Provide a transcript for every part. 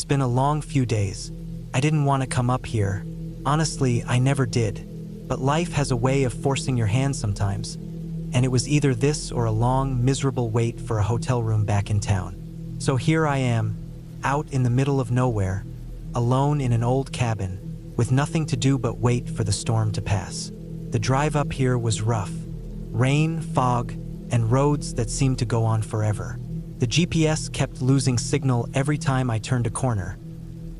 been a long few days. I didn't want to come up here. Honestly, I never did. But life has a way of forcing your hand sometimes. And it was either this or a long, miserable wait for a hotel room back in town. So here I am, out in the middle of nowhere, alone in an old cabin, with nothing to do but wait for the storm to pass. The drive up here was rough. Rain, fog, and roads that seemed to go on forever. The GPS kept losing signal every time I turned a corner,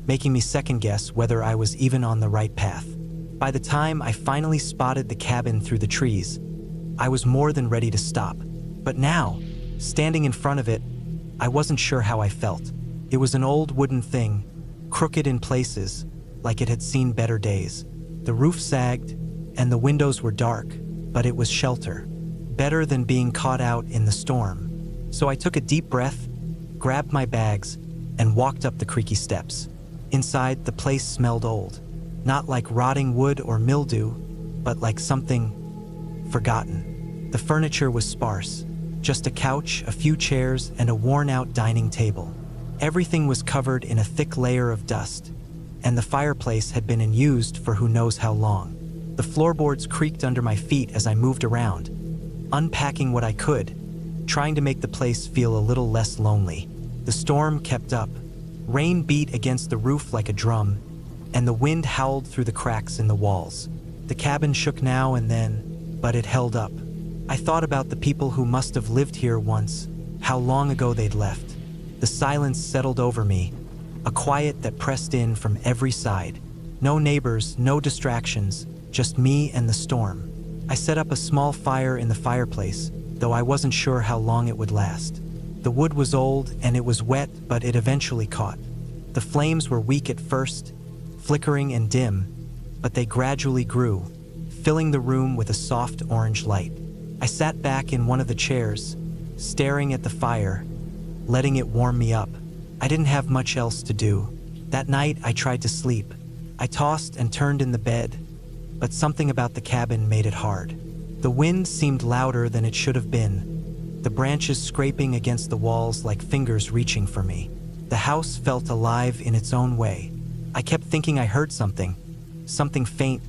making me second-guess whether I was even on the right path. By the time I finally spotted the cabin through the trees, I was more than ready to stop. But now, standing in front of it, I wasn't sure how I felt. It was an old wooden thing, crooked in places, like it had seen better days. The roof sagged, and the windows were dark, but it was shelter. Better than being caught out in the storm. So I took a deep breath, grabbed my bags, and walked up the creaky steps. Inside, the place smelled old. Not like rotting wood or mildew, but like something forgotten. The furniture was sparse. Just a couch, a few chairs, and a worn-out dining table. Everything was covered in a thick layer of dust, and the fireplace had been unused for who knows how long. The floorboards creaked under my feet as I moved around, unpacking what I could, trying to make the place feel a little less lonely. The storm kept up. Rain beat against the roof like a drum, and the wind howled through the cracks in the walls. The cabin shook now and then, but it held up. I thought about the people who must have lived here once, how long ago they'd left. The silence settled over me, a quiet that pressed in from every side. No neighbors, no distractions, just me and the storm. I set up a small fire in the fireplace, though I wasn't sure how long it would last. The wood was old and it was wet, but it eventually caught. The flames were weak at first, flickering and dim, but they gradually grew, filling the room with a soft orange light. I sat back in one of the chairs, staring at the fire, letting it warm me up. I didn't have much else to do. That night, I tried to sleep. I tossed and turned in the bed, but something about the cabin made it hard. The wind seemed louder than it should have been, the branches scraping against the walls like fingers reaching for me. The house felt alive in its own way. I kept thinking I heard something faint,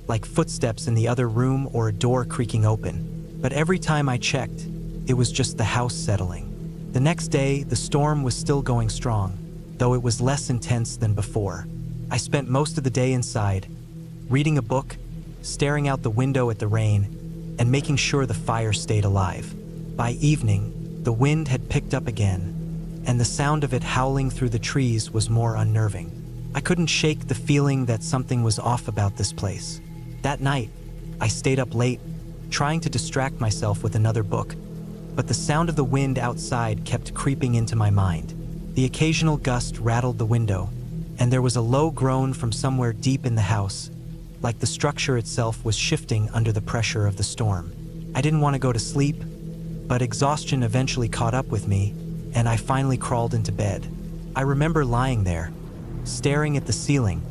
like footsteps in the other room or a door creaking open. But every time I checked, it was just the house settling. The next day, the storm was still going strong, though it was less intense than before. I spent most of the day inside, reading a book, staring out the window at the rain, and making sure the fire stayed alive. By evening, the wind had picked up again, and the sound of it howling through the trees was more unnerving. I couldn't shake the feeling that something was off about this place. That night, I stayed up late, trying to distract myself with another book, but the sound of the wind outside kept creeping into my mind. The occasional gust rattled the window, and there was a low groan from somewhere deep in the house, like the structure itself was shifting under the pressure of the storm. I didn't want to go to sleep, but exhaustion eventually caught up with me, and I finally crawled into bed. I remember lying there, staring at the ceiling,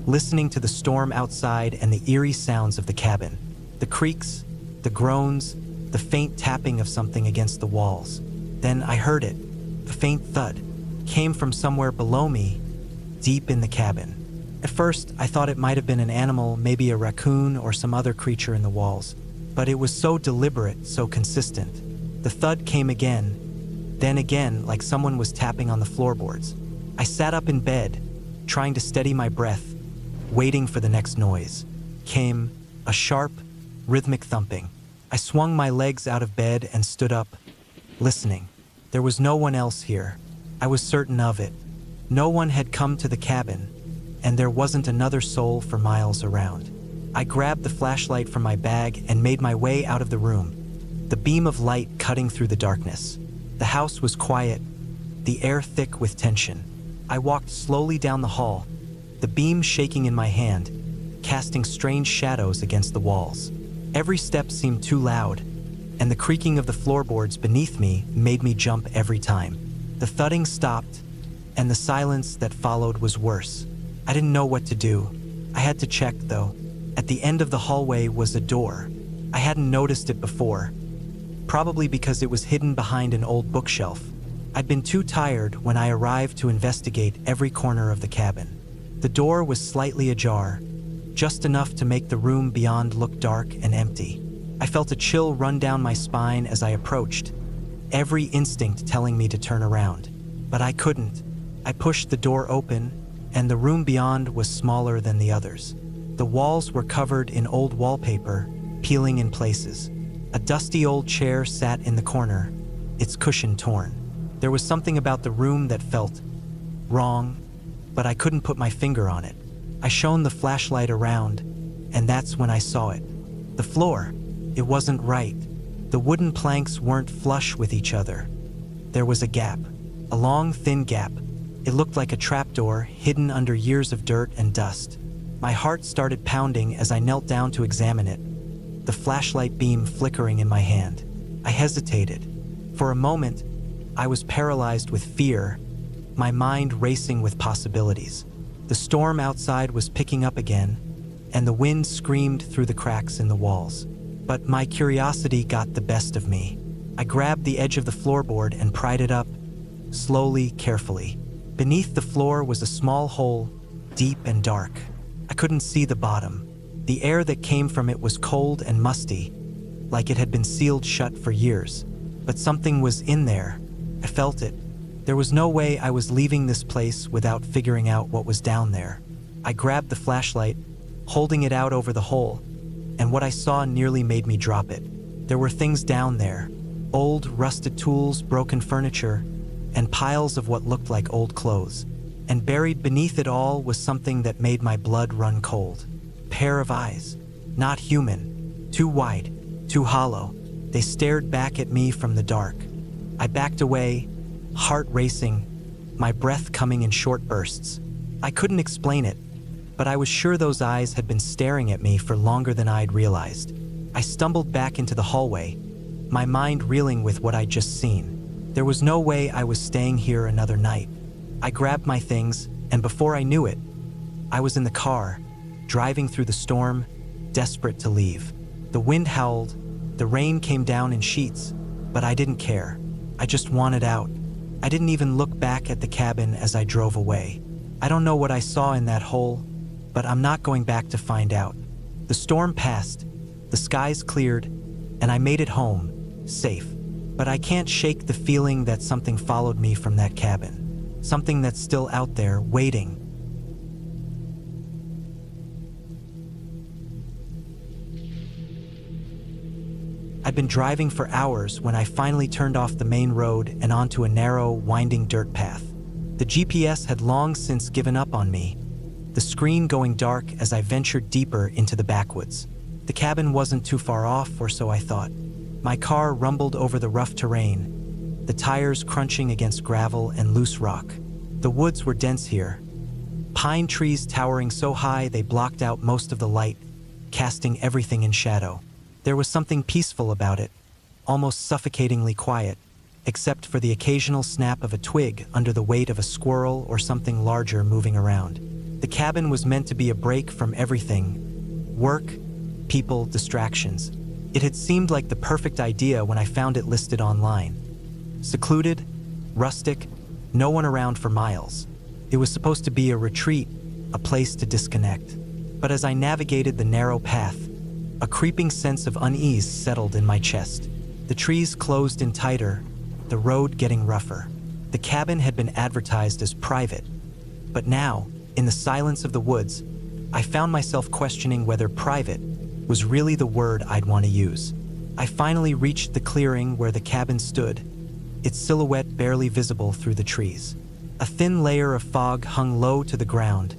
listening to the storm outside and the eerie sounds of the cabin. The creaks, the groans, the faint tapping of something against the walls. Then I heard it. The faint thud came from somewhere below me, deep in the cabin. At first, I thought it might have been an animal, maybe a raccoon or some other creature in the walls. But it was so deliberate, so consistent. The thud came again, then again, like someone was tapping on the floorboards. I sat up in bed, trying to steady my breath, waiting for the next noise. Came a sharp, rhythmic thumping. I swung my legs out of bed and stood up, listening. There was no one else here. I was certain of it. No one had come to the cabin, and there wasn't another soul for miles around. I grabbed the flashlight from my bag and made my way out of the room, the beam of light cutting through the darkness. The house was quiet, the air thick with tension. I walked slowly down the hall, the beam shaking in my hand, casting strange shadows against the walls. Every step seemed too loud, and the creaking of the floorboards beneath me made me jump every time. The thudding stopped, and the silence that followed was worse. I didn't know what to do. I had to check, though. At the end of the hallway was a door. I hadn't noticed it before, probably because it was hidden behind an old bookshelf. I'd been too tired when I arrived to investigate every corner of the cabin. The door was slightly ajar, just enough to make the room beyond look dark and empty. I felt a chill run down my spine as I approached, every instinct telling me to turn around. But I couldn't. I pushed the door open, and the room beyond was smaller than the others. The walls were covered in old wallpaper, peeling in places. A dusty old chair sat in the corner, its cushion torn. There was something about the room that felt wrong, but I couldn't put my finger on it. I shone the flashlight around, and that's when I saw it. The floor. It wasn't right. The wooden planks weren't flush with each other. There was a gap, a long, thin gap. It looked like a trapdoor hidden under years of dirt and dust. My heart started pounding as I knelt down to examine it, the flashlight beam flickering in my hand. I hesitated. For a moment, I was paralyzed with fear, my mind racing with possibilities. The storm outside was picking up again, and the wind screamed through the cracks in the walls. But my curiosity got the best of me. I grabbed the edge of the floorboard and pried it up, slowly, carefully. Beneath the floor was a small hole, deep and dark. I couldn't see the bottom. The air that came from it was cold and musty, like it had been sealed shut for years. But something was in there. I felt it. There was no way I was leaving this place without figuring out what was down there. I grabbed the flashlight, holding it out over the hole, and what I saw nearly made me drop it. There were things down there, old rusted tools, broken furniture, and piles of what looked like old clothes. And buried beneath it all was something that made my blood run cold. A pair of eyes, not human, too wide, too hollow. They stared back at me from the dark. I backed away, heart racing, my breath coming in short bursts. I couldn't explain it, but I was sure those eyes had been staring at me for longer than I'd realized. I stumbled back into the hallway, my mind reeling with what I'd just seen. There was no way I was staying here another night. I grabbed my things, and before I knew it, I was in the car, driving through the storm, desperate to leave. The wind howled, the rain came down in sheets, but I didn't care. I just wanted out. I didn't even look back at the cabin as I drove away. I don't know what I saw in that hole, but I'm not going back to find out. The storm passed, the skies cleared, and I made it home, safe. But I can't shake the feeling that something followed me from that cabin. Something that's still out there, waiting. I'd been driving for hours when I finally turned off the main road and onto a narrow, winding dirt path. The GPS had long since given up on me, the screen going dark as I ventured deeper into the backwoods. The cabin wasn't too far off, or so I thought. My car rumbled over the rough terrain, the tires crunching against gravel and loose rock. The woods were dense here, pine trees towering so high they blocked out most of the light, casting everything in shadow. There was something peaceful about it, almost suffocatingly quiet, except for the occasional snap of a twig under the weight of a squirrel or something larger moving around. The cabin was meant to be a break from everything: work, people, distractions. It had seemed like the perfect idea when I found it listed online. Secluded, rustic, no one around for miles. It was supposed to be a retreat, a place to disconnect. But as I navigated the narrow path, a creeping sense of unease settled in my chest. The trees closed in tighter, the road getting rougher. The cabin had been advertised as private, but now, in the silence of the woods, I found myself questioning whether private was really the word I'd want to use. I finally reached the clearing where the cabin stood, its silhouette barely visible through the trees. A thin layer of fog hung low to the ground,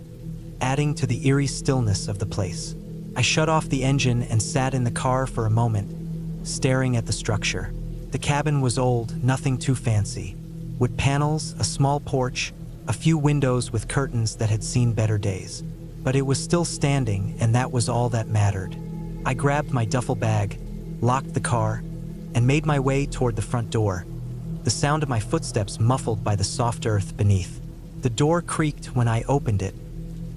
adding to the eerie stillness of the place. I shut off the engine and sat in the car for a moment, staring at the structure. The cabin was old, nothing too fancy. Wood panels, a small porch, a few windows with curtains that had seen better days. But it was still standing, and that was all that mattered. I grabbed my duffel bag, locked the car, and made my way toward the front door, the sound of my footsteps muffled by the soft earth beneath. The door creaked when I opened it,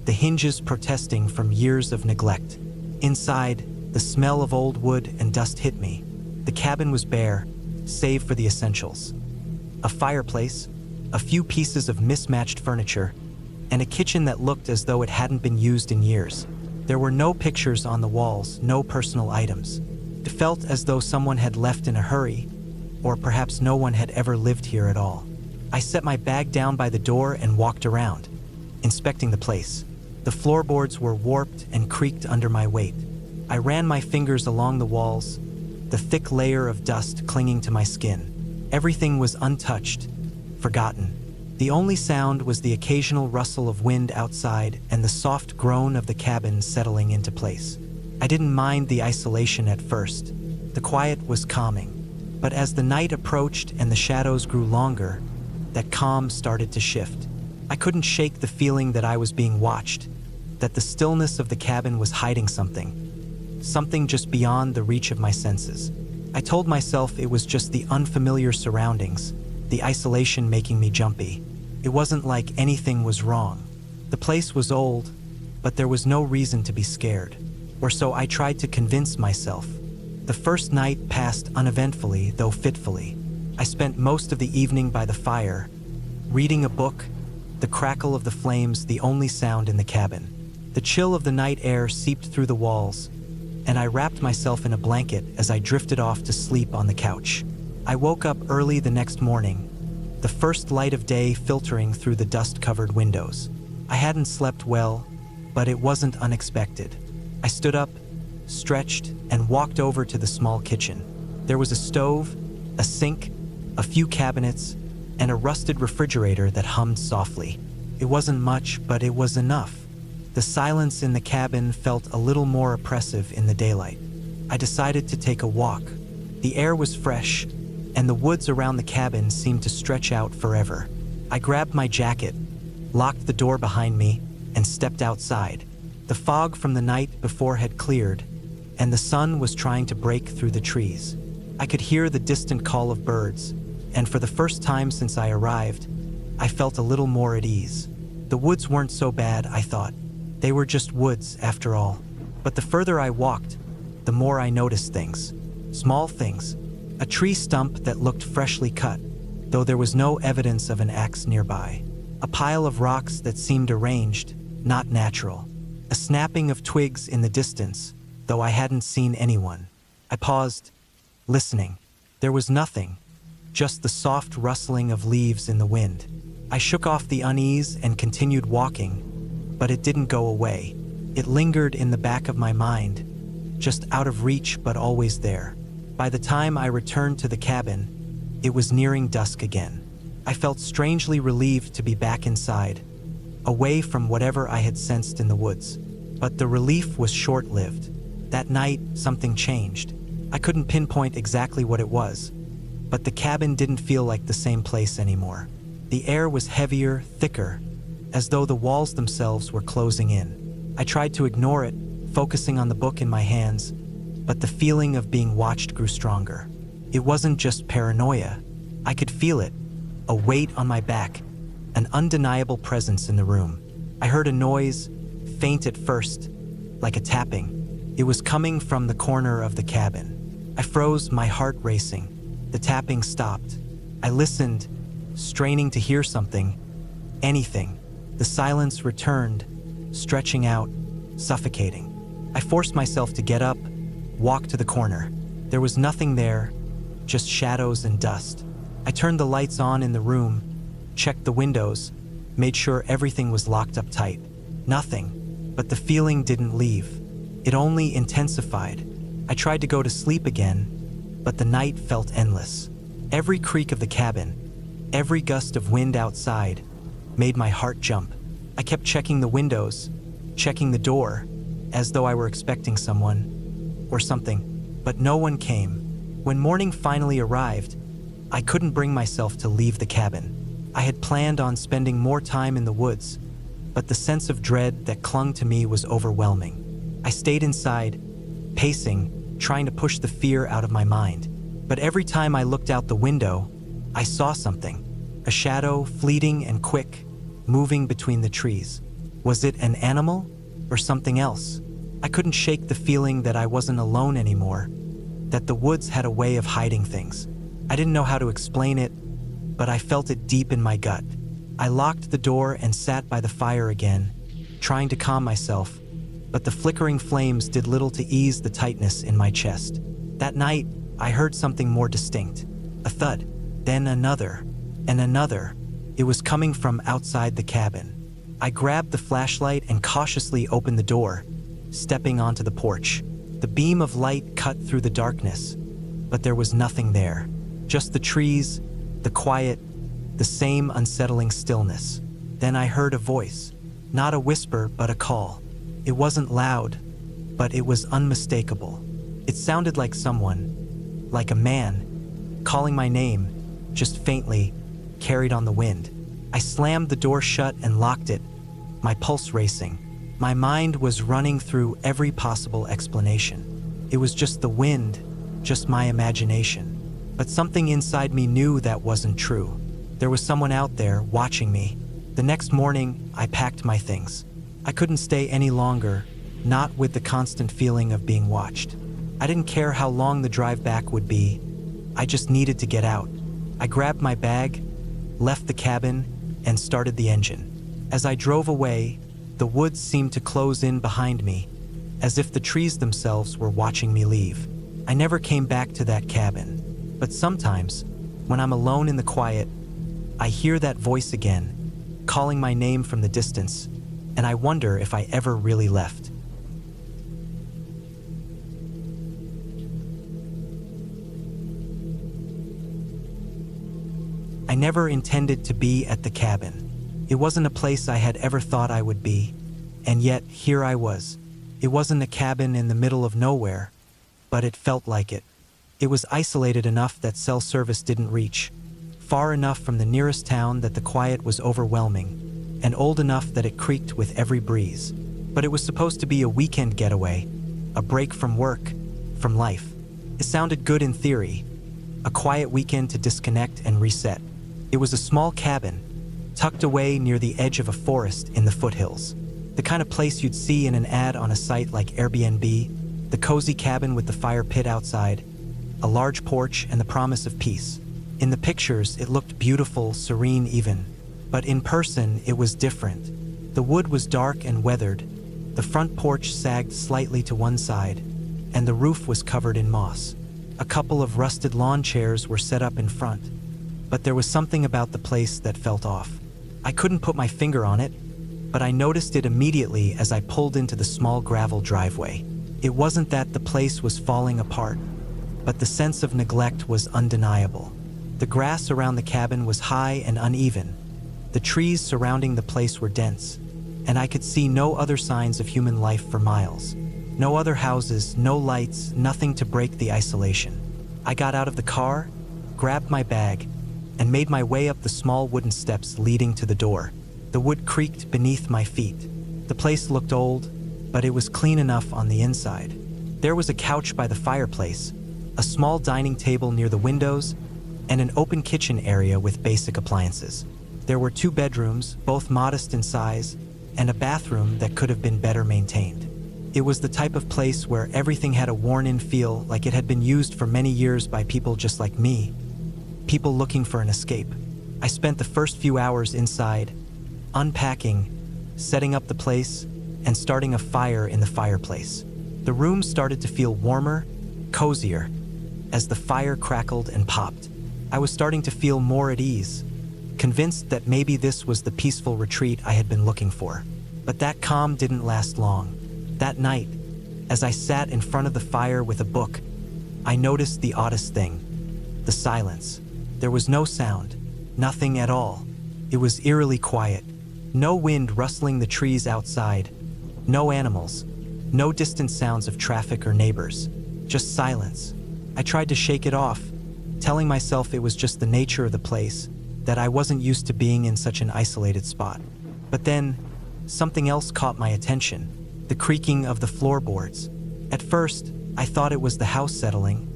the hinges protesting from years of neglect. Inside, the smell of old wood and dust hit me. The cabin was bare, save for the essentials: a fireplace, a few pieces of mismatched furniture, and a kitchen that looked as though it hadn't been used in years. There were no pictures on the walls, no personal items. It felt as though someone had left in a hurry, or perhaps no one had ever lived here at all. I set my bag down by the door and walked around, inspecting the place. The floorboards were warped and creaked under my weight. I ran my fingers along the walls, the thick layer of dust clinging to my skin. Everything was untouched, forgotten. The only sound was the occasional rustle of wind outside and the soft groan of the cabin settling into place. I didn't mind the isolation at first. The quiet was calming. But as the night approached and the shadows grew longer, that calm started to shift. I couldn't shake the feeling that I was being watched, that the stillness of the cabin was hiding something just beyond the reach of my senses. I told myself it was just the unfamiliar surroundings, the isolation making me jumpy. It wasn't like anything was wrong. The place was old, but there was no reason to be scared. Or so I tried to convince myself. The first night passed uneventfully, though fitfully. I spent most of the evening by the fire, reading a book, the crackle of the flames the only sound in the cabin. The chill of the night air seeped through the walls, and I wrapped myself in a blanket as I drifted off to sleep on the couch. I woke up early the next morning, the first light of day filtering through the dust-covered windows. I hadn't slept well, but it wasn't unexpected. I stood up, stretched, and walked over to the small kitchen. There was a stove, a sink, a few cabinets, and a rusted refrigerator that hummed softly. It wasn't much, but it was enough. The silence in the cabin felt a little more oppressive in the daylight. I decided to take a walk. The air was fresh, and the woods around the cabin seemed to stretch out forever. I grabbed my jacket, locked the door behind me, and stepped outside. The fog from the night before had cleared, and the sun was trying to break through the trees. I could hear the distant call of birds, and for the first time since I arrived, I felt a little more at ease. The woods weren't so bad, I thought. They were just woods, after all. But the further I walked, the more I noticed things. Small things. A tree stump that looked freshly cut, though there was no evidence of an axe nearby. A pile of rocks that seemed arranged, not natural. A snapping of twigs in the distance, though I hadn't seen anyone. I paused, listening. There was nothing, just the soft rustling of leaves in the wind. I shook off the unease and continued walking, but it didn't go away. It lingered in the back of my mind, just out of reach but always there. By the time I returned to the cabin, it was nearing dusk again. I felt strangely relieved to be back inside, away from whatever I had sensed in the woods. But the relief was short-lived. That night, something changed. I couldn't pinpoint exactly what it was, but the cabin didn't feel like the same place anymore. The air was heavier, thicker, as though the walls themselves were closing in. I tried to ignore it, focusing on the book in my hands, but the feeling of being watched grew stronger. It wasn't just paranoia. I could feel it, a weight on my back, an undeniable presence in the room. I heard a noise, faint at first, like a tapping. It was coming from the corner of the cabin. I froze, my heart racing. The tapping stopped. I listened, straining to hear something, anything. The silence returned, stretching out, suffocating. I forced myself to get up, walk to the corner. There was nothing there, just shadows and dust. I turned the lights on in the room, checked the windows, made sure everything was locked up tight. Nothing, but the feeling didn't leave. It only intensified. I tried to go to sleep again, but the night felt endless. Every creak of the cabin, every gust of wind outside, made my heart jump. I kept checking the windows, checking the door, as though I were expecting someone or something, but no one came. When morning finally arrived, I couldn't bring myself to leave the cabin. I had planned on spending more time in the woods, but the sense of dread that clung to me was overwhelming. I stayed inside, pacing, trying to push the fear out of my mind. But every time I looked out the window, I saw something. A shadow, fleeting and quick, moving between the trees. Was it an animal or something else? I couldn't shake the feeling that I wasn't alone anymore, that the woods had a way of hiding things. I didn't know how to explain it, but I felt it deep in my gut. I locked the door and sat by the fire again, trying to calm myself, but the flickering flames did little to ease the tightness in my chest. That night, I heard something more distinct. A thud, then another, and another. It was coming from outside the cabin. I grabbed the flashlight and cautiously opened the door, stepping onto the porch. The beam of light cut through the darkness, but there was nothing there. Just the trees, the quiet, the same unsettling stillness. Then I heard a voice, not a whisper, but a call. It wasn't loud, but it was unmistakable. It sounded like someone, like a man, calling my name, just faintly, carried on the wind. I slammed the door shut and locked it, my pulse racing. My mind was running through every possible explanation. It was just the wind, just my imagination. But something inside me knew that wasn't true. There was someone out there watching me. The next morning, I packed my things. I couldn't stay any longer, not with the constant feeling of being watched. I didn't care how long the drive back would be. I just needed to get out. I grabbed my bag, left the cabin, and started the engine. As I drove away, the woods seemed to close in behind me, as if the trees themselves were watching me leave. I never came back to that cabin, but sometimes, when I'm alone in the quiet, I hear that voice again, calling my name from the distance, and I wonder if I ever really left. I never intended to be at the cabin. It wasn't a place I had ever thought I would be, and yet here I was. It wasn't a cabin in the middle of nowhere, but it felt like it. It was isolated enough that cell service didn't reach, far enough from the nearest town that the quiet was overwhelming, and old enough that it creaked with every breeze. But it was supposed to be a weekend getaway, a break from work, from life. It sounded good in theory, a quiet weekend to disconnect and reset. It was a small cabin, tucked away near the edge of a forest in the foothills. The kind of place you'd see in an ad on a site like Airbnb, the cozy cabin with the fire pit outside, a large porch, and the promise of peace. In the pictures, it looked beautiful, serene even. But in person, it was different. The wood was dark and weathered, the front porch sagged slightly to one side, and the roof was covered in moss. A couple of rusted lawn chairs were set up in front, but there was something about the place that felt off. I couldn't put my finger on it, but I noticed it immediately as I pulled into the small gravel driveway. It wasn't that the place was falling apart, but the sense of neglect was undeniable. The grass around the cabin was high and uneven. The trees surrounding the place were dense, and I could see no other signs of human life for miles. No other houses, no lights, nothing to break the isolation. I got out of the car, grabbed my bag, and made my way up the small wooden steps leading to the door. The wood creaked beneath my feet. The place looked old, but it was clean enough on the inside. There was a couch by the fireplace, a small dining table near the windows, and an open kitchen area with basic appliances. There were 2 bedrooms, both modest in size, and a bathroom that could have been better maintained. It was the type of place where everything had a worn-in feel, like it had been used for many years by people just like me, people looking for an escape. I spent the first few hours inside, unpacking, setting up the place, and starting a fire in the fireplace. The room started to feel warmer, cozier, as the fire crackled and popped. I was starting to feel more at ease, convinced that maybe this was the peaceful retreat I had been looking for. But that calm didn't last long. That night, as I sat in front of the fire with a book, I noticed the oddest thing: the silence. There was no sound, nothing at all. It was eerily quiet. No wind rustling the trees outside, no animals, no distant sounds of traffic or neighbors, just silence. I tried to shake it off, telling myself it was just the nature of the place, that I wasn't used to being in such an isolated spot. But then, something else caught my attention: the creaking of the floorboards. At first, I thought it was the house settling,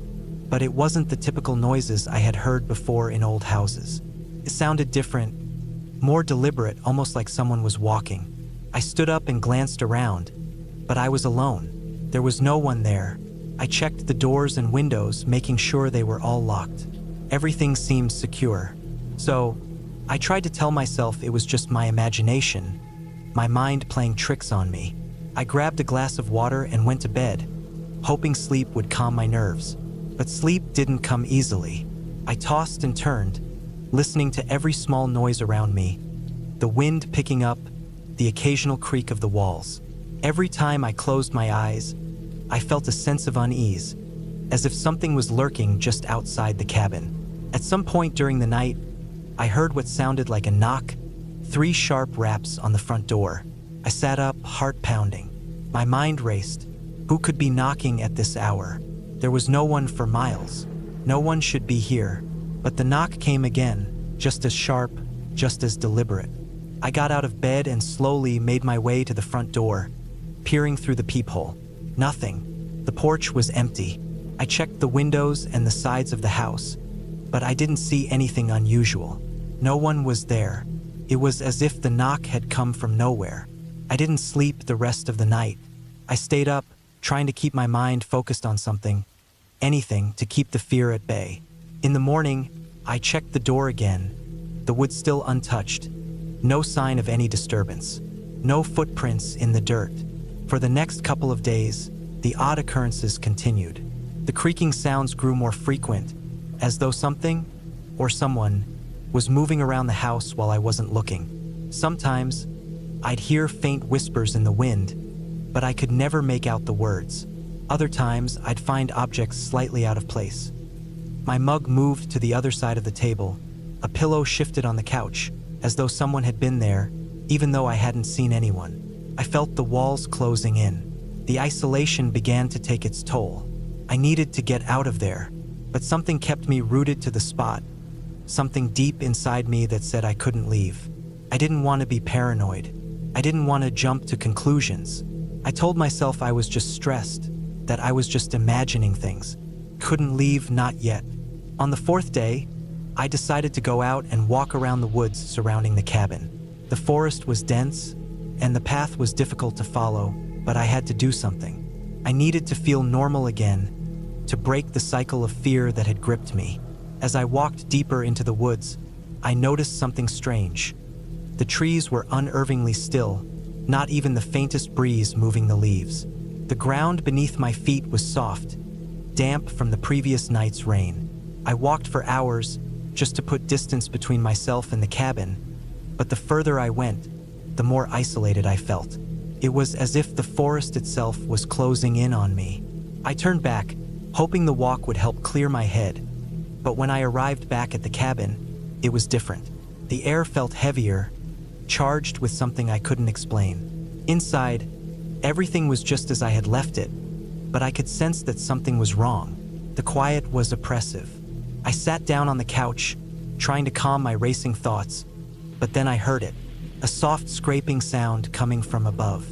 but it wasn't the typical noises I had heard before in old houses. It sounded different, more deliberate, almost like someone was walking. I stood up and glanced around, but I was alone. There was no one there. I checked the doors and windows, making sure they were all locked. Everything seemed secure. So, I tried to tell myself it was just my imagination, my mind playing tricks on me. I grabbed a glass of water and went to bed, hoping sleep would calm my nerves. But sleep didn't come easily. I tossed and turned, listening to every small noise around me, the wind picking up, the occasional creak of the walls. Every time I closed my eyes, I felt a sense of unease, as if something was lurking just outside the cabin. At some point during the night, I heard what sounded like a knock, 3 sharp raps on the front door. I sat up, heart pounding. My mind raced. Who could be knocking at this hour? There was no one for miles. No one should be here. But the knock came again, just as sharp, just as deliberate. I got out of bed and slowly made my way to the front door, peering through the peephole. Nothing. The porch was empty. I checked the windows and the sides of the house, but I didn't see anything unusual. No one was there. It was as if the knock had come from nowhere. I didn't sleep the rest of the night. I stayed up, trying to keep my mind focused on something, anything to keep the fear at bay. In the morning, I checked the door again. The wood still untouched. No sign of any disturbance. No footprints in the dirt. For the next couple of days, the odd occurrences continued. The creaking sounds grew more frequent, as though something, or someone, was moving around the house while I wasn't looking. Sometimes, I'd hear faint whispers in the wind, but I could never make out the words. Other times, I'd find objects slightly out of place. My mug moved to the other side of the table. A pillow shifted on the couch, as though someone had been there, even though I hadn't seen anyone. I felt the walls closing in. The isolation began to take its toll. I needed to get out of there, but something kept me rooted to the spot, something deep inside me that said I couldn't leave. I didn't want to be paranoid. I didn't want to jump to conclusions. I told myself I was just stressed, that I was just imagining things. Couldn't leave, not yet. On the 4th day, I decided to go out and walk around the woods surrounding the cabin. The forest was dense, and the path was difficult to follow, but I had to do something. I needed to feel normal again, to break the cycle of fear that had gripped me. As I walked deeper into the woods, I noticed something strange. The trees were unnervingly still, not even the faintest breeze moving the leaves. The ground beneath my feet was soft, damp from the previous night's rain. I walked for hours, just to put distance between myself and the cabin, but the further I went, the more isolated I felt. It was as if the forest itself was closing in on me. I turned back, hoping the walk would help clear my head, but when I arrived back at the cabin, it was different. The air felt heavier, charged with something I couldn't explain. Inside, everything was just as I had left it, but I could sense that something was wrong. The quiet was oppressive. I sat down on the couch, trying to calm my racing thoughts, but then I heard it, a soft scraping sound coming from above.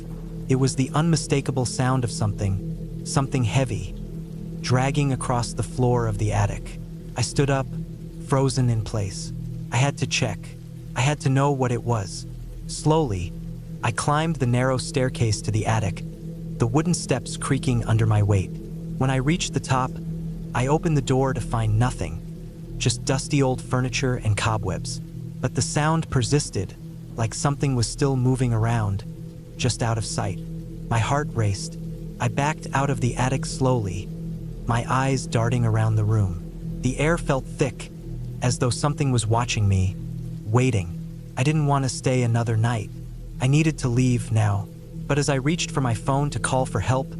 It was the unmistakable sound of something heavy, dragging across the floor of the attic. I stood up, frozen in place. I had to check. I had to know what it was. Slowly, I climbed the narrow staircase to the attic, the wooden steps creaking under my weight. When I reached the top, I opened the door to find nothing, just dusty old furniture and cobwebs. But the sound persisted, like something was still moving around, just out of sight. My heart raced. I backed out of the attic slowly, my eyes darting around the room. The air felt thick, as though something was watching me, waiting. I didn't want to stay another night. I needed to leave now, but as I reached for my phone to call for help,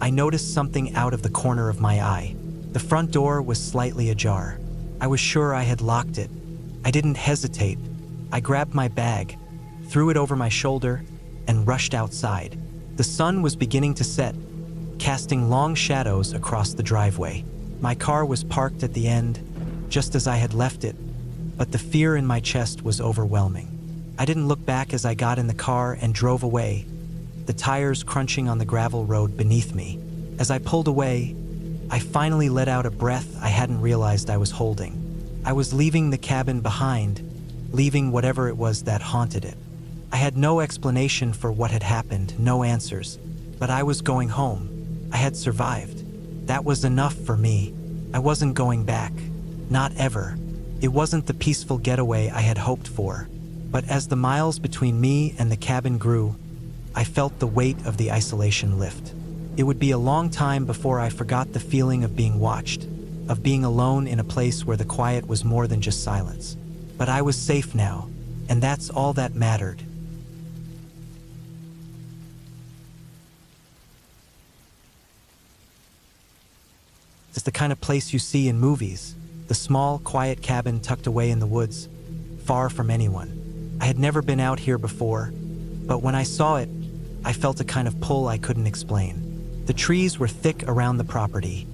I noticed something out of the corner of my eye. The front door was slightly ajar. I was sure I had locked it. I didn't hesitate. I grabbed my bag, threw it over my shoulder, and rushed outside. The sun was beginning to set, casting long shadows across the driveway. My car was parked at the end, just as I had left it, but the fear in my chest was overwhelming. I didn't look back as I got in the car and drove away, the tires crunching on the gravel road beneath me. As I pulled away, I finally let out a breath I hadn't realized I was holding. I was leaving the cabin behind, leaving whatever it was that haunted it. I had no explanation for what had happened, no answers, but I was going home. I had survived. That was enough for me. I wasn't going back. Not ever. It wasn't the peaceful getaway I had hoped for, but as the miles between me and the cabin grew, I felt the weight of the isolation lift. It would be a long time before I forgot the feeling of being watched, of being alone in a place where the quiet was more than just silence. But I was safe now, and that's all that mattered. It's the kind of place you see in movies, the small, quiet cabin tucked away in the woods, far from anyone. I had never been out here before, but when I saw it, I felt a kind of pull I couldn't explain. The trees were thick around the property,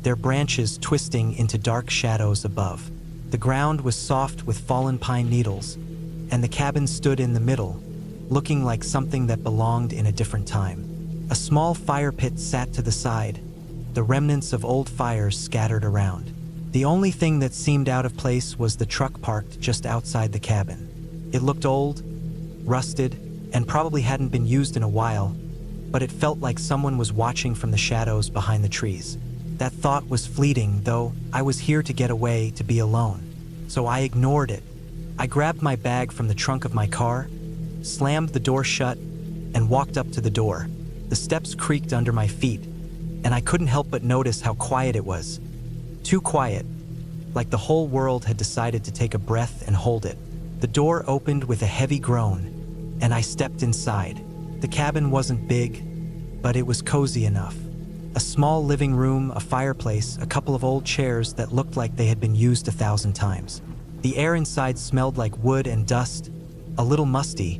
their branches twisting into dark shadows above. The ground was soft with fallen pine needles, and the cabin stood in the middle, looking like something that belonged in a different time. A small fire pit sat to the side, the remnants of old fires scattered around. The only thing that seemed out of place was the truck parked just outside the cabin. It looked old, rusted, and probably hadn't been used in a while, but it felt like someone was watching from the shadows behind the trees. That thought was fleeting, though. I was here to get away, to be alone. So I ignored it. I grabbed my bag from the trunk of my car, slammed the door shut, and walked up to the door. The steps creaked under my feet, and I couldn't help but notice how quiet it was. Too quiet, like the whole world had decided to take a breath and hold it. The door opened with a heavy groan, and I stepped inside. The cabin wasn't big, but it was cozy enough. A small living room, a fireplace, a couple of old chairs that looked like they had been used 1,000 times. The air inside smelled like wood and dust, a little musty,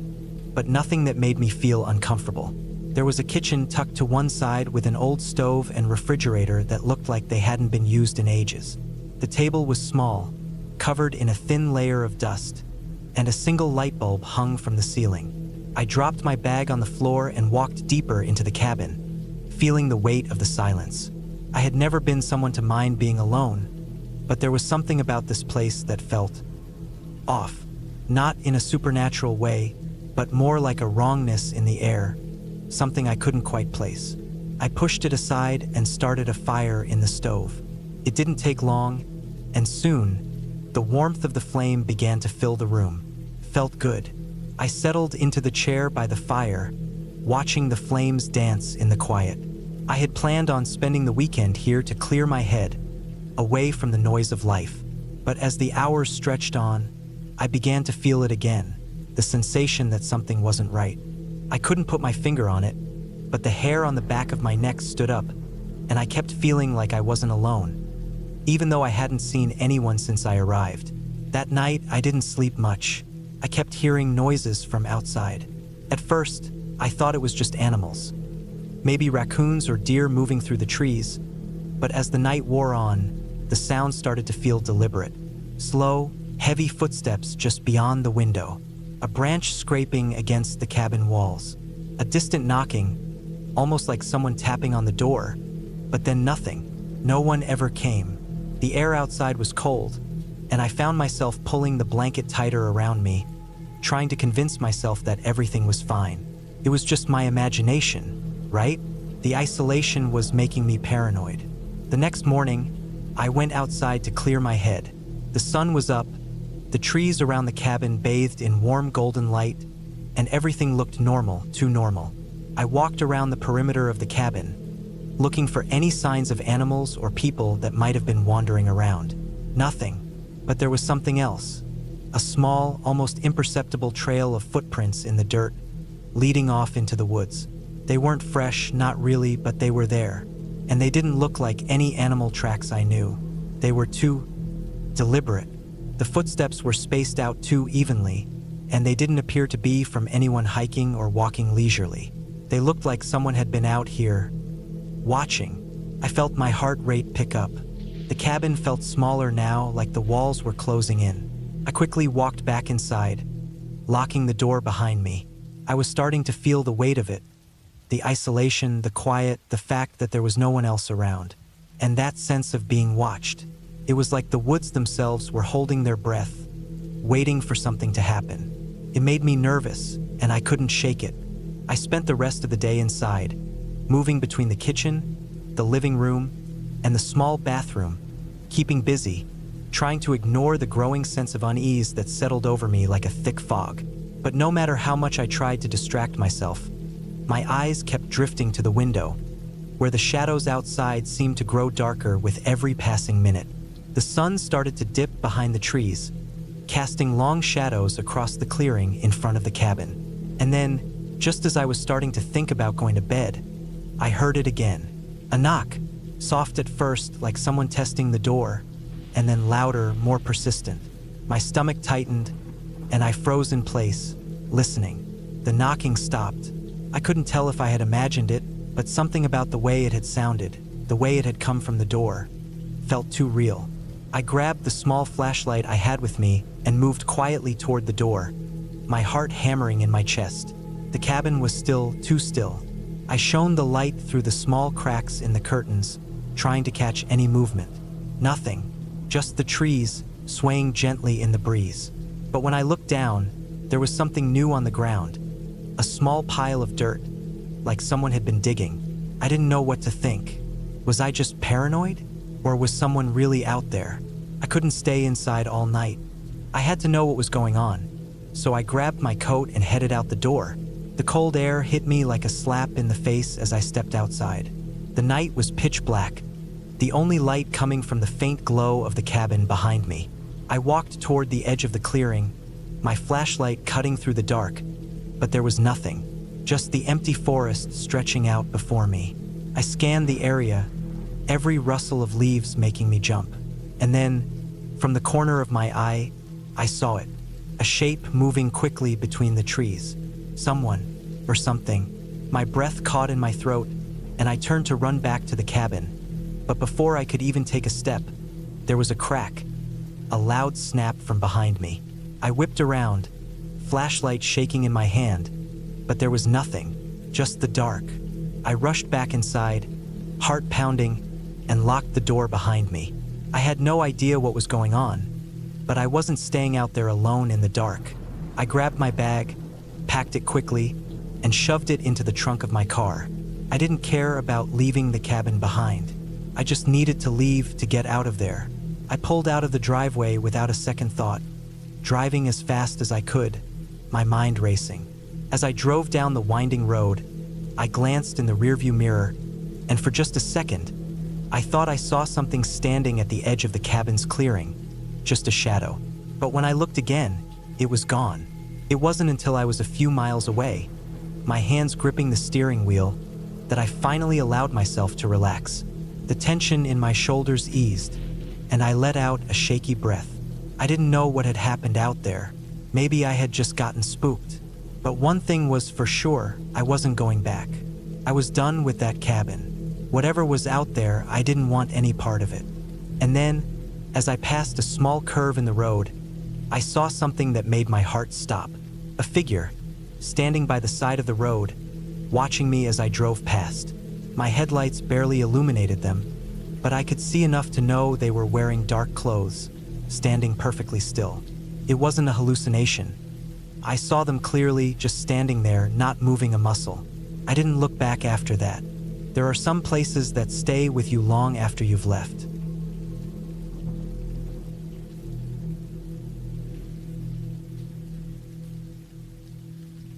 but nothing that made me feel uncomfortable. There was a kitchen tucked to one side with an old stove and refrigerator that looked like they hadn't been used in ages. The table was small, covered in a thin layer of dust, and a single light bulb hung from the ceiling. I dropped my bag on the floor and walked deeper into the cabin, feeling the weight of the silence. I had never been someone to mind being alone, but there was something about this place that felt off. Not in a supernatural way, but more like a wrongness in the air, something I couldn't quite place. I pushed it aside and started a fire in the stove. It didn't take long, and soon, the warmth of the flame began to fill the room. Felt good. I settled into the chair by the fire, watching the flames dance in the quiet. I had planned on spending the weekend here to clear my head, away from the noise of life. But as the hours stretched on, I began to feel it again, the sensation that something wasn't right. I couldn't put my finger on it, but the hair on the back of my neck stood up, and I kept feeling like I wasn't alone, even though I hadn't seen anyone since I arrived. That night, I didn't sleep much. I kept hearing noises from outside. At first, I thought it was just animals, maybe raccoons or deer moving through the trees, but as the night wore on, the sound started to feel deliberate. Slow, heavy footsteps just beyond the window, a branch scraping against the cabin walls, a distant knocking, almost like someone tapping on the door, but then nothing. No one ever came. The air outside was cold, and I found myself pulling the blanket tighter around me, trying to convince myself that everything was fine. It was just my imagination, right? The isolation was making me paranoid. The next morning, I went outside to clear my head. The sun was up, the trees around the cabin bathed in warm golden light, and everything looked normal, too normal. I walked around the perimeter of the cabin, looking for any signs of animals or people that might have been wandering around. Nothing, but there was something else. A small, almost imperceptible trail of footprints in the dirt, leading off into the woods. They weren't fresh, not really, but they were there. And they didn't look like any animal tracks I knew. They were too deliberate. The footsteps were spaced out too evenly, and they didn't appear to be from anyone hiking or walking leisurely. They looked like someone had been out here, watching. I felt my heart rate pick up. The cabin felt smaller now, like the walls were closing in. I quickly walked back inside, locking the door behind me. I was starting to feel the weight of it. The isolation, the quiet, the fact that there was no one else around. And that sense of being watched. It was like the woods themselves were holding their breath, waiting for something to happen. It made me nervous, and I couldn't shake it. I spent the rest of the day inside, moving between the kitchen, the living room, and the small bathroom, keeping busy, trying to ignore the growing sense of unease that settled over me like a thick fog. But no matter how much I tried to distract myself, my eyes kept drifting to the window, where the shadows outside seemed to grow darker with every passing minute. The sun started to dip behind the trees, casting long shadows across the clearing in front of the cabin. And then, just as I was starting to think about going to bed, I heard it again. A knock, soft at first like someone testing the door, and then louder, more persistent. My stomach tightened, and I froze in place, listening. The knocking stopped. I couldn't tell if I had imagined it, but something about the way it had sounded, the way it had come from the door, felt too real. I grabbed the small flashlight I had with me and moved quietly toward the door, my heart hammering in my chest. The cabin was still, too still. I shone the light through the small cracks in the curtains, trying to catch any movement. Nothing, just the trees swaying gently in the breeze. But when I looked down, there was something new on the ground, a small pile of dirt, like someone had been digging. I didn't know what to think. Was I just paranoid? Or was someone really out there? I couldn't stay inside all night. I had to know what was going on. So I grabbed my coat and headed out the door. The cold air hit me like a slap in the face as I stepped outside. The night was pitch black, the only light coming from the faint glow of the cabin behind me. I walked toward the edge of the clearing, my flashlight cutting through the dark, but there was nothing, just the empty forest stretching out before me. I scanned the area, every rustle of leaves making me jump. And then, from the corner of my eye, I saw it, a shape moving quickly between the trees. Someone, or something. My breath caught in my throat, and I turned to run back to the cabin. But before I could even take a step, there was a crack, a loud snap from behind me. I whipped around, flashlight shaking in my hand, but there was nothing, just the dark. I rushed back inside, heart pounding, and locked the door behind me. I had no idea what was going on, but I wasn't staying out there alone in the dark. I grabbed my bag, packed it quickly, and shoved it into the trunk of my car. I didn't care about leaving the cabin behind. I just needed to leave to get out of there. I pulled out of the driveway without a second thought, driving as fast as I could, my mind racing. As I drove down the winding road, I glanced in the rearview mirror, and for just a second, I thought I saw something standing at the edge of the cabin's clearing, just a shadow. But when I looked again, it was gone. It wasn't until I was a few miles away, my hands gripping the steering wheel, that I finally allowed myself to relax. The tension in my shoulders eased, and I let out a shaky breath. I didn't know what had happened out there. Maybe I had just gotten spooked. But one thing was for sure, I wasn't going back. I was done with that cabin. Whatever was out there, I didn't want any part of it. And then, as I passed a small curve in the road, I saw something that made my heart stop. A figure, standing by the side of the road, watching me as I drove past. My headlights barely illuminated them, but I could see enough to know they were wearing dark clothes, standing perfectly still. It wasn't a hallucination. I saw them clearly, just standing there, not moving a muscle. I didn't look back after that. There are some places that stay with you long after you've left.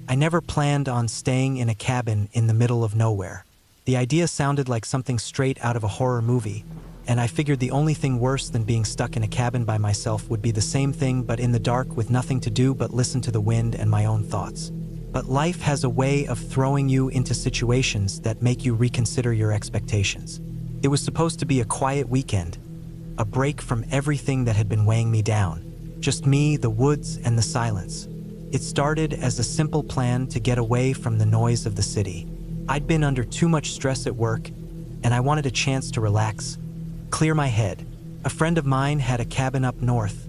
I never planned on staying in a cabin in the middle of nowhere. The idea sounded like something straight out of a horror movie, and I figured the only thing worse than being stuck in a cabin by myself would be the same thing but in the dark with nothing to do but listen to the wind and my own thoughts. But life has a way of throwing you into situations that make you reconsider your expectations. It was supposed to be a quiet weekend, a break from everything that had been weighing me down. Just me, the woods, and the silence. It started as a simple plan to get away from the noise of the city. I'd been under too much stress at work, and I wanted a chance to relax, clear my head. A friend of mine had a cabin up north,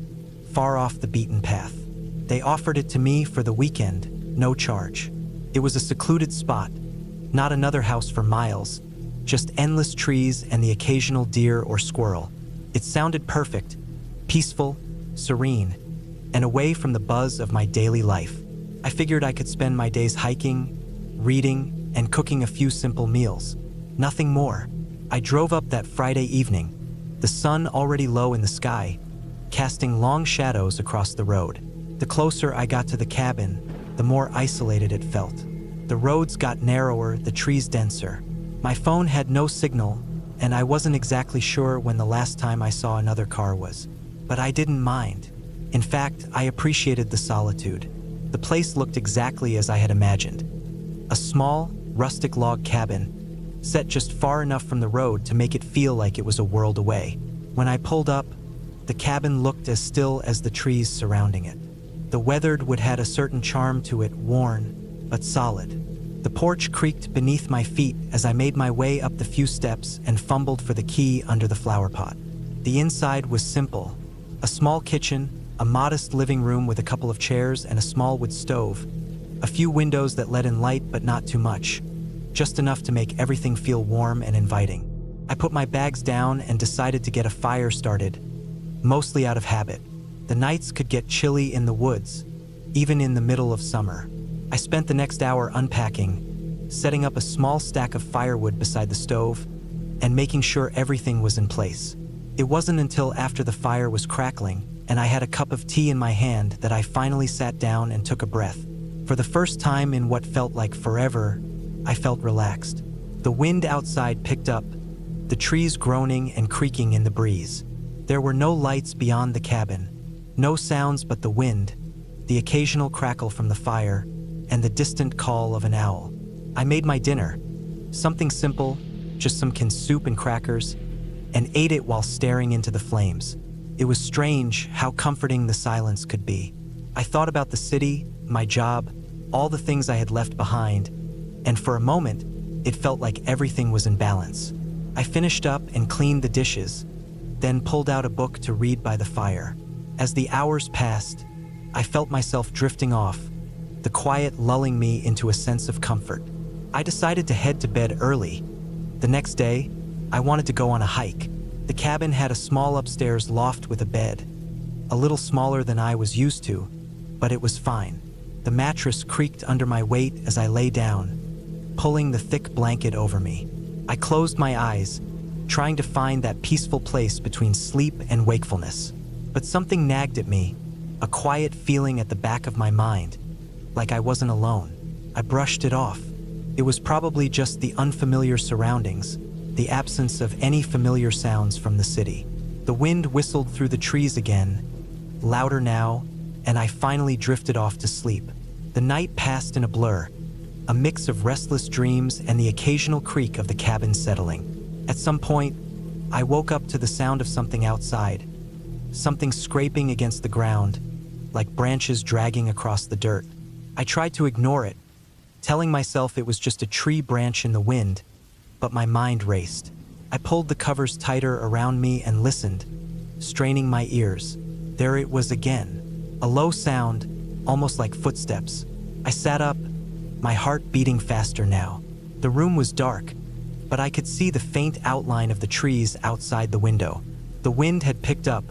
far off the beaten path. They offered it to me for the weekend, no charge. It was a secluded spot, not another house for miles, just endless trees and the occasional deer or squirrel. It sounded perfect, peaceful, serene, and away from the buzz of my daily life. I figured I could spend my days hiking, reading, and cooking a few simple meals. Nothing more. I drove up that Friday evening, the sun already low in the sky, casting long shadows across the road. The closer I got to the cabin, the more isolated it felt. The roads got narrower, the trees denser. My phone had no signal, and I wasn't exactly sure when the last time I saw another car was. But I didn't mind. In fact, I appreciated the solitude. The place looked exactly as I had imagined. A small, rustic log cabin, set just far enough from the road to make it feel like it was a world away. When I pulled up, the cabin looked as still as the trees surrounding it. The weathered wood had a certain charm to it, worn, but solid. The porch creaked beneath my feet as I made my way up the few steps and fumbled for the key under the flower pot. The inside was simple. A small kitchen, a modest living room with a couple of chairs and a small wood stove. A few windows that let in light, but not too much. Just enough to make everything feel warm and inviting. I put my bags down and decided to get a fire started, mostly out of habit. The nights could get chilly in the woods, even in the middle of summer. I spent the next hour unpacking, setting up a small stack of firewood beside the stove, and making sure everything was in place. It wasn't until after the fire was crackling and I had a cup of tea in my hand that I finally sat down and took a breath. For the first time in what felt like forever, I felt relaxed. The wind outside picked up, the trees groaning and creaking in the breeze. There were no lights beyond the cabin, no sounds but the wind, the occasional crackle from the fire, and the distant call of an owl. I made my dinner, something simple, just some canned soup and crackers, and ate it while staring into the flames. It was strange how comforting the silence could be. I thought about the city, my job, all the things I had left behind, and for a moment, it felt like everything was in balance. I finished up and cleaned the dishes, then pulled out a book to read by the fire. As the hours passed, I felt myself drifting off, the quiet lulling me into a sense of comfort. I decided to head to bed early. The next day, I wanted to go on a hike. The cabin had a small upstairs loft with a bed, a little smaller than I was used to, but it was fine. The mattress creaked under my weight as I lay down, pulling the thick blanket over me. I closed my eyes, trying to find that peaceful place between sleep and wakefulness. But something nagged at me, a quiet feeling at the back of my mind, like I wasn't alone. I brushed it off. It was probably just the unfamiliar surroundings, the absence of any familiar sounds from the city. The wind whistled through the trees again, louder now, and I finally drifted off to sleep. The night passed in a blur, a mix of restless dreams and the occasional creak of the cabin settling. At some point, I woke up to the sound of something outside, something scraping against the ground, like branches dragging across the dirt. I tried to ignore it, telling myself it was just a tree branch in the wind, but my mind raced. I pulled the covers tighter around me and listened, straining my ears. There it was again, a low sound, almost like footsteps. I sat up, my heart beating faster now. The room was dark, but I could see the faint outline of the trees outside the window. The wind had picked up,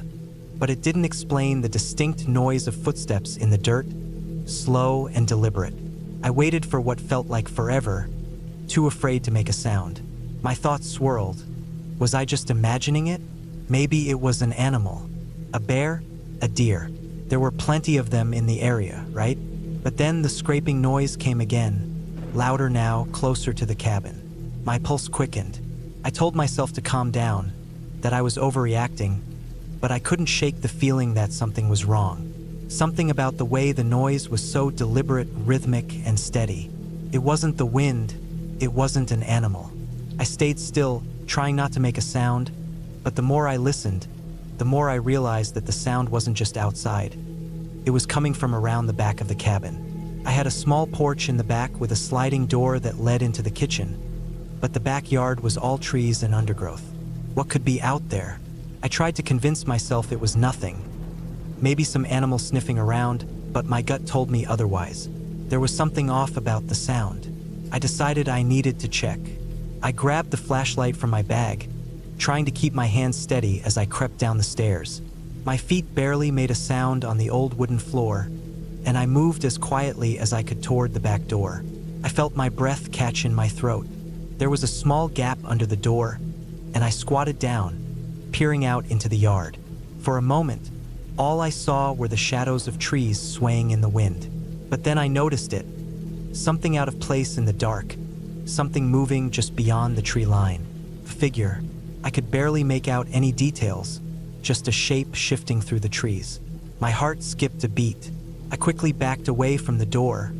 but it didn't explain the distinct noise of footsteps in the dirt, slow and deliberate. I waited for what felt like forever, too afraid to make a sound. My thoughts swirled. Was I just imagining it? Maybe it was an animal. A bear? A deer. There were plenty of them in the area, right? But then the scraping noise came again, louder now, closer to the cabin. My pulse quickened. I told myself to calm down, that I was overreacting, but I couldn't shake the feeling that something was wrong. Something about the way the noise was so deliberate, rhythmic, and steady. It wasn't the wind, it wasn't an animal. I stayed still, trying not to make a sound, but the more I listened, the more I realized that the sound wasn't just outside. It was coming from around the back of the cabin. I had a small porch in the back with a sliding door that led into the kitchen, but the backyard was all trees and undergrowth. What could be out there? I tried to convince myself it was nothing. Maybe some animal sniffing around, but my gut told me otherwise. There was something off about the sound. I decided I needed to check. I grabbed the flashlight from my bag, trying to keep my hands steady as I crept down the stairs. My feet barely made a sound on the old wooden floor, and I moved as quietly as I could toward the back door. I felt my breath catch in my throat. There was a small gap under the door, and I squatted down, peering out into the yard. For a moment, All I saw were the shadows of trees swaying in the wind. But then I noticed it. Something out of place in the dark. Something moving just beyond the tree line. A figure. I could barely make out any details. Just a shape shifting through the trees. My heart skipped a beat. I quickly backed away from the door,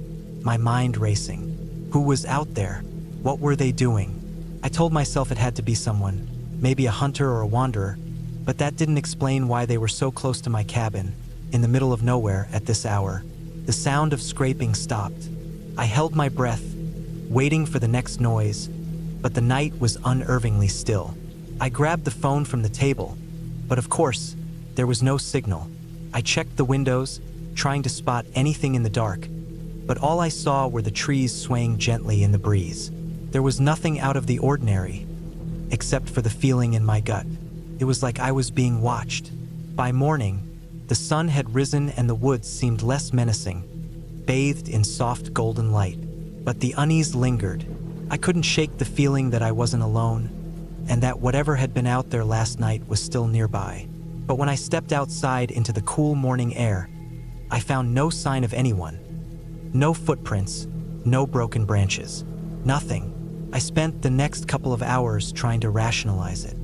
my mind racing. Who was out there? What were they doing? I told myself it had to be someone, maybe a hunter or a wanderer, but that didn't explain why they were so close to my cabin, in the middle of nowhere at this hour. The sound of scraping stopped. I held my breath, waiting for the next noise, but the night was unnervingly still. I grabbed the phone from the table, but of course, there was no signal. I checked the windows, trying to spot anything in the dark, but all I saw were the trees swaying gently in the breeze. There was nothing out of the ordinary, except for the feeling in my gut. It was like I was being watched. By morning, the sun had risen and the woods seemed less menacing, bathed in soft golden light. But the unease lingered. I couldn't shake the feeling that I wasn't alone, and that whatever had been out there last night was still nearby. But when I stepped outside into the cool morning air, I found no sign of anyone. No footprints, no broken branches, nothing. I spent the next couple of hours trying to rationalize it.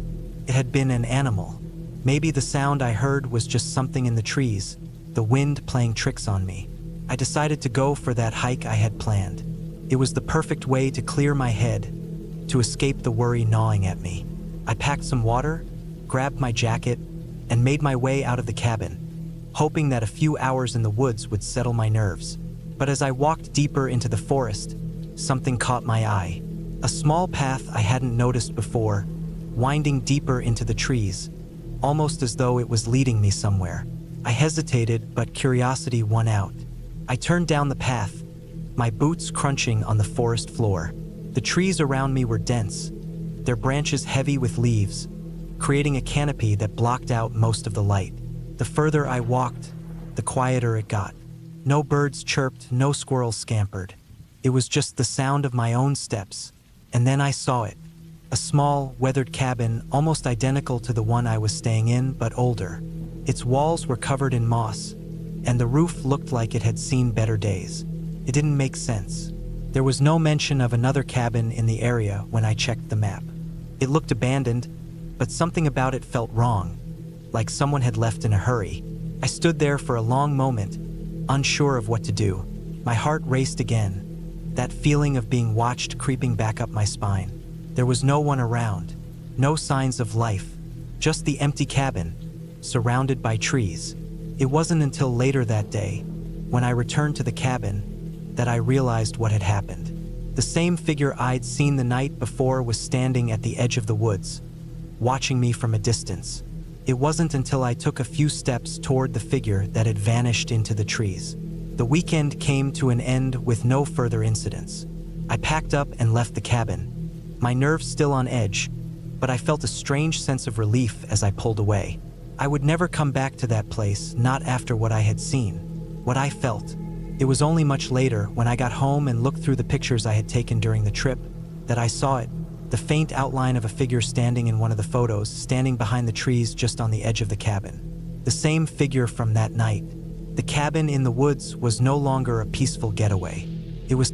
It had been an animal. Maybe the sound I heard was just something in the trees, the wind playing tricks on me. I decided to go for that hike I had planned. It was the perfect way to clear my head, to escape the worry gnawing at me. I packed some water, grabbed my jacket, and made my way out of the cabin, hoping that a few hours in the woods would settle my nerves. But as I walked deeper into the forest, something caught my eye. A small path I hadn't noticed before, winding deeper into the trees, almost as though it was leading me somewhere. I hesitated, but curiosity won out. I turned down the path, my boots crunching on the forest floor. The trees around me were dense, their branches heavy with leaves, creating a canopy that blocked out most of the light. The further I walked, the quieter it got. No birds chirped, no squirrels scampered. It was just the sound of my own steps. And then I saw it. A small, weathered cabin, almost identical to the one I was staying in, but older. Its walls were covered in moss, and the roof looked like it had seen better days. It didn't make sense. There was no mention of another cabin in the area when I checked the map. It looked abandoned, but something about it felt wrong, like someone had left in a hurry. I stood there for a long moment, unsure of what to do. My heart raced again, that feeling of being watched creeping back up my spine. There was no one around, no signs of life, just the empty cabin, surrounded by trees. It wasn't until later that day, when I returned to the cabin, that I realized what had happened. The same figure I'd seen the night before was standing at the edge of the woods, watching me from a distance. It wasn't until I took a few steps toward the figure that had vanished into the trees. The weekend came to an end with no further incidents. I packed up and left the cabin, my nerves still on edge, but I felt a strange sense of relief as I pulled away. I would never come back to that place, not after what I had seen, what I felt. It was only much later, when I got home and looked through the pictures I had taken during the trip, that I saw it, the faint outline of a figure standing in one of the photos, standing behind the trees just on the edge of the cabin. The same figure from that night. The cabin in the woods was no longer a peaceful getaway. It was